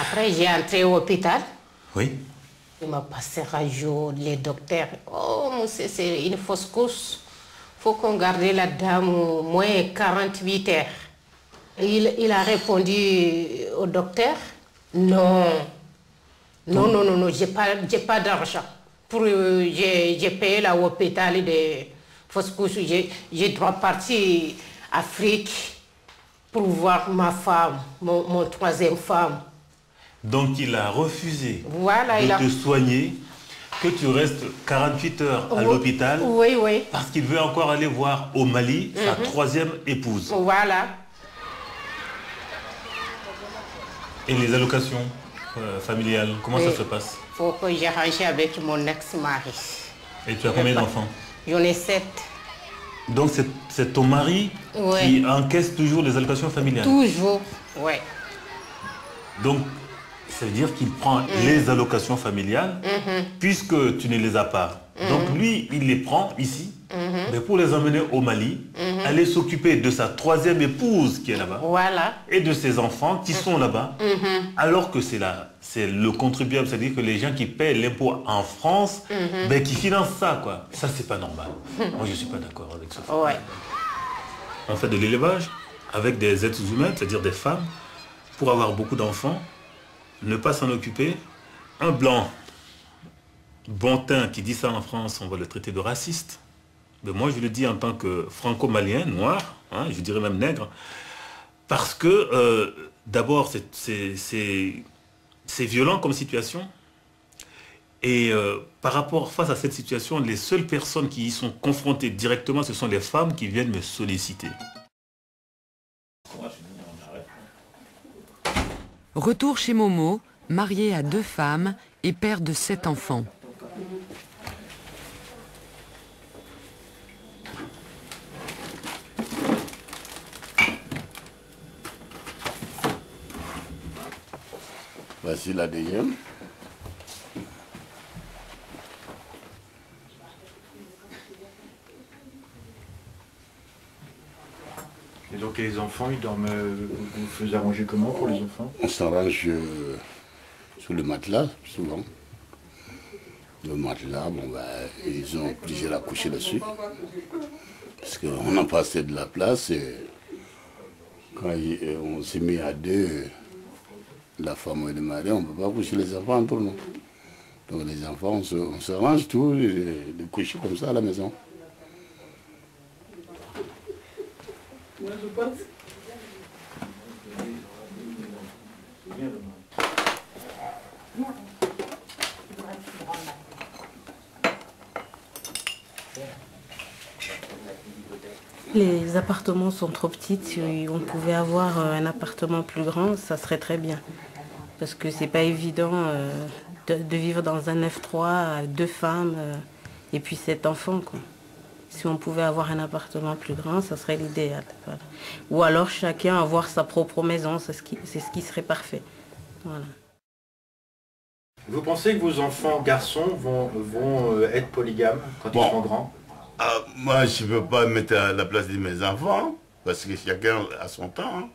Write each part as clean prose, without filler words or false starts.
Après, j'ai entré au hôpital. Oui. Il m'a passé radio, les docteurs. Oh, monsieur, c'est une fausse couche. Il faut qu'on garde la dame au moins 48 heures. Il a répondu au docteur, non, non, j'ai pas d'argent. J'ai payé là au hôpital de fausse couche. Je dois partir en Afrique pour voir ma femme, mon troisième femme. Donc il a refusé Voilà, de te soigner, que tu restes 48 heures à l'hôpital. Oui, oui. Parce qu'il veut encore aller voir au Mali sa troisième épouse. Voilà. Et les allocations familiales, comment ça se passe? Il faut que j'arrange avec mon ex-mari. Et tu as combien d'enfants? J'en ai 7. Donc c'est ton mari qui encaisse toujours les allocations familiales? Toujours, oui. Donc ça veut dire qu'il prend les allocations familiales puisque tu ne les as pas. Donc lui, il les prend ici, mais pour les emmener au Mali, aller s'occuper de sa troisième épouse qui est là-bas, voilà, et de ses enfants qui sont là-bas, alors que c'est le contribuable, c'est-à-dire que les gens qui paient l'impôt en France, ben, qui financent ça, quoi. Ça, c'est pas normal. Moi, je suis pas d'accord avec ça. Ouais. On fait de l'élevage avec des êtres humains, c'est-à-dire des femmes, pour avoir beaucoup d'enfants, ne pas s'en occuper. Un blanc, bon teint, qui dit ça en France, on va le traiter de raciste. Mais moi, je le dis en tant que franco-malien, noir, hein, je dirais même nègre, parce que, d'abord, c'est violent comme situation. Et face à cette situation, les seules personnes qui y sont confrontées directement, ce sont les femmes qui viennent me solliciter. Retour chez Momo, marié à 2 femmes et père de 7 enfants. Voici la deuxième. Et donc les enfants, ils dorment, vous faisiez arranger comment pour les enfants? On s'arrange sous le matelas, souvent. Le matelas, bon, ben, ils sont obligés à coucher dessus. Parce qu'on n'a pas assez de la place. Et quand on s'est mis à 2, la femme et le mari, on ne peut pas coucher les enfants entre nous. Donc les enfants, on s'arrange tout, de coucher comme ça à la maison. Les appartements sont trop petits. Si on pouvait avoir un appartement plus grand, ça serait très bien. Parce que c'est pas évident de vivre dans un F3, 2 femmes et puis 7 enfants, quoi. Si on pouvait avoir un appartement plus grand, ça serait l'idéal. Voilà. Ou alors chacun avoir sa propre maison, c'est ce qui serait parfait. Voilà. Vous pensez que vos enfants garçons vont être polygames quand ils seront grands? Moi, je ne peux pas me mettre à la place de mes enfants, parce que chacun a son temps. Hein.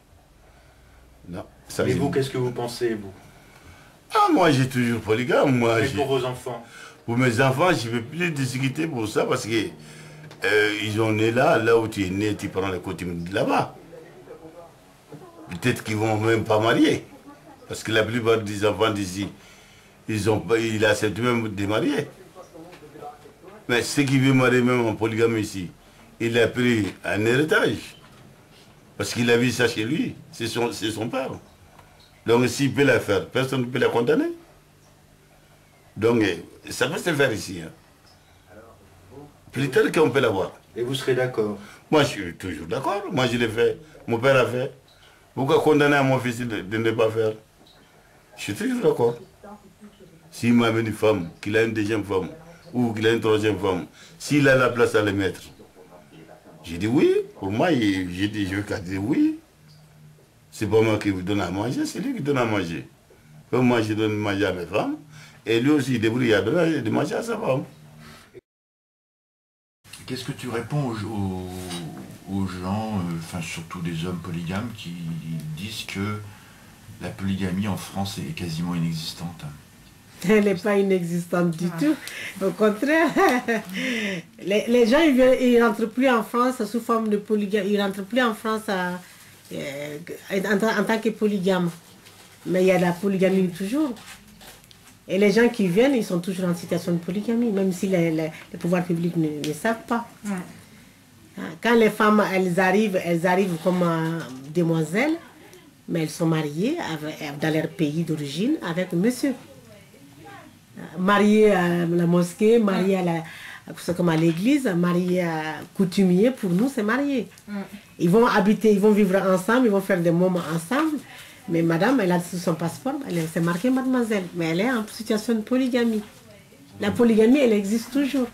Non, ça, mais vous, qu'est-ce que vous pensez, vous? Moi, j'ai toujours polygame. Moi, mais pour vos enfants? Pour mes enfants, je ne peux plus discuter pour ça, parce que ils sont nés là où tu es né, tu prends les coutumes de là-bas. Peut-être qu'ils ne vont même pas marier. Parce que la plupart des enfants d'ici, ils acceptent même de marier. Mais ceux qui veulent marier même en polygamie ici, il a pris un héritage. Parce qu'il a vu ça chez lui, c'est son père. Donc s'il peut la faire, personne ne peut la condamner. Donc ça peut se faire ici. Hein. Plus tard qu'on peut l'avoir. Et vous serez d'accord? Moi je suis toujours d'accord, moi je l'ai fait, mon père a fait. Pourquoi condamner à mon fils de ne pas faire? Je suis toujours d'accord. S'il m'a amené une femme, qu'il a une deuxième femme, ou qu'il a une troisième femme, s'il a la place à les mettre, j'ai dit oui. Pour moi, j'ai dit, je vais dire oui. C'est pas moi qui vous donne à manger, c'est lui qui donne à manger. Comme moi, je donne à manger à mes femmes, et lui aussi, il débrouille à donner de manger à sa femme. Qu'est-ce que tu réponds aux gens, enfin surtout des hommes polygames, qui disent que la polygamie en France est quasiment inexistante. Elle n'est pas inexistante du tout. Au contraire, les gens ils rentrent plus en France sous forme de polygamie. Ils rentrent plus en France en tant que polygame. Mais il y a la polygamie toujours. Et les gens qui viennent, ils sont toujours en situation de polygamie, même si les pouvoirs publics ne savent pas. Quand les femmes elles arrivent comme demoiselles, mais elles sont mariées dans leur pays d'origine avec monsieur. Mariées à la mosquée, mariées comme à l'église, mariées à coutumier, pour nous c'est marié. Ils vont habiter, ils vont vivre ensemble, ils vont faire des moments ensemble. Mais madame, elle a sur son passeport, c'est marqué mademoiselle, mais elle est en situation de polygamie. La polygamie, elle existe toujours.